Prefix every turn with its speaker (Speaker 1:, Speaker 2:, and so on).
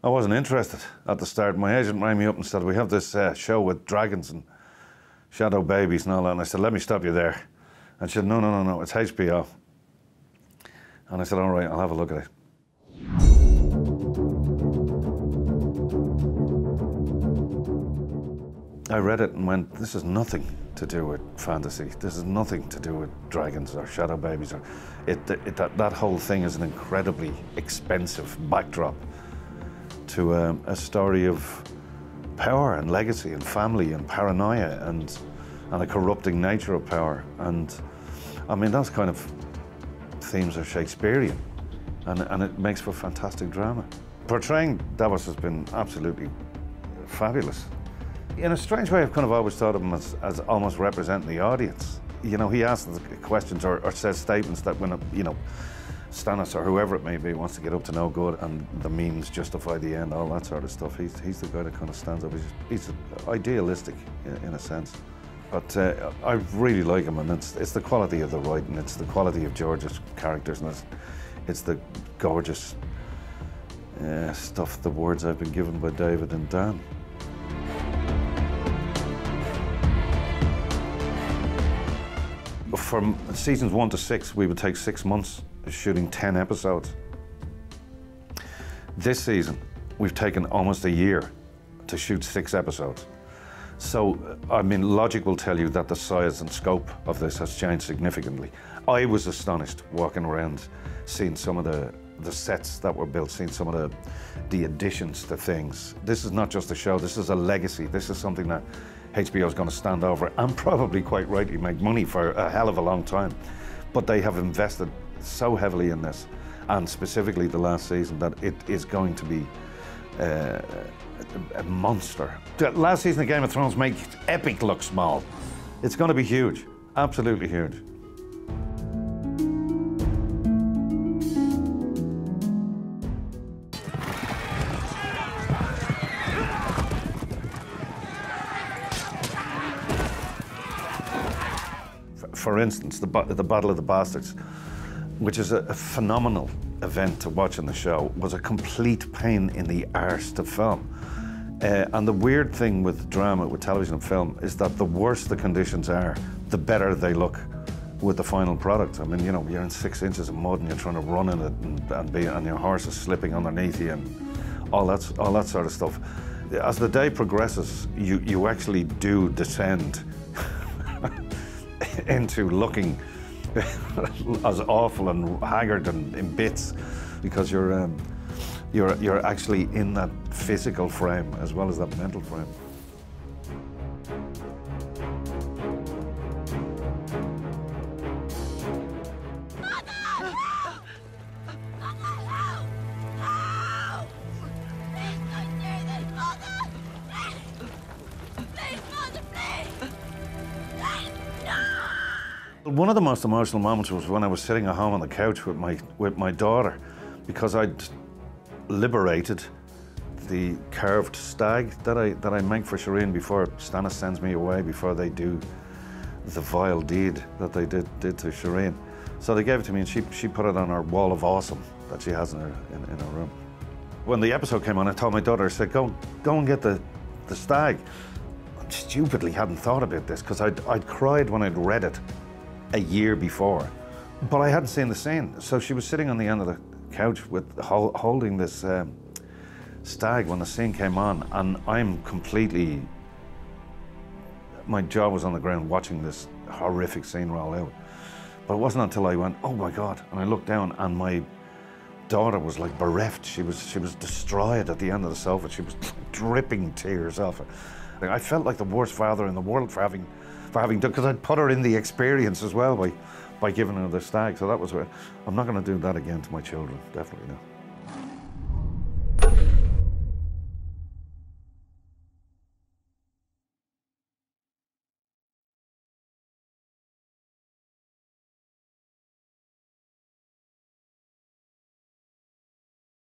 Speaker 1: I wasn't interested at the start. My agent rang me up and said, we have this show with dragons and shadow babies and all that. And I said, let me stop you there. And she said, no, it's HBO. And I said, all right, I'll have a look at it. I read it and went, this is nothing to do with fantasy. This is nothing to do with dragons or shadow babies. Or that whole thing is an incredibly expensive backdrop to a story of power and legacy and family and paranoia and a corrupting nature of power. And I mean, those kind of themes are Shakespearean, and it makes for fantastic drama. Portraying Davos has been absolutely fabulous. In a strange way, I've kind of always thought of him as almost representing the audience. You know, he asks questions or says statements that when, you know, Stannis or whoever it may be wants to get up to no good and the means justify the end, all that sort of stuff. He's the guy that kind of stands up. He's idealistic in a sense. But I really like him, and it's the quality of the writing, it's the quality of George's characters, and it's the gorgeous stuff, the words I've been given by David and Dan. From seasons 1 to 6, we would take 6 months shooting 10 episodes. This season, we've taken almost a year to shoot 6 episodes. So, I mean, logic will tell you that the size and scope of this has changed significantly. I was astonished walking around, seeing some of the sets that were built, seeing some of the additions to things. This is not just a show, this is a legacy. This is something that HBO is going to stand over and probably quite rightly make money for a hell of a long time. But they have invested so heavily in this, and specifically the last season, that it is going to be a monster. The last season of Game of Thrones makes Epic look small. It's going to be huge, absolutely huge. For instance, the Battle of the Bastards, which is a phenomenal event to watch on the show, was a complete pain in the arse to film. And the weird thing with drama, with television and film, is that the worse the conditions are, the better they look with the final product. I mean, you know, you're in 6 inches of mud and you're trying to run in it and your horse is slipping underneath you and all that sort of stuff. As the day progresses, you actually do descend into looking as awful and haggard and in bits, because you're actually in that physical frame as well as that mental frame. One of the most emotional moments was when I was sitting at home on the couch with my daughter, because I'd liberated the carved stag that I make for Shireen before Stannis sends me away, before they do the vile deed that they did to Shireen. So they gave it to me, and she put it on her wall of awesome that she has in her room. When the episode came on, I told my daughter, I said, go and get the stag. I stupidly hadn't thought about this, because I'd cried when I'd read it a year before, but I hadn't seen the scene. So she was sitting on the end of the couch with holding this stag when the scene came on, and I'm completely, my jaw was on the ground watching this horrific scene roll out. But it wasn't until I went, oh my God, and I looked down and my daughter was like bereft. She was destroyed at the end of the sofa. She was dripping tears off her. I felt like the worst father in the world for having done, because I'd put her in the experience as well by giving her the stag. So that was where, I'm not going to do that again to my children, definitely not.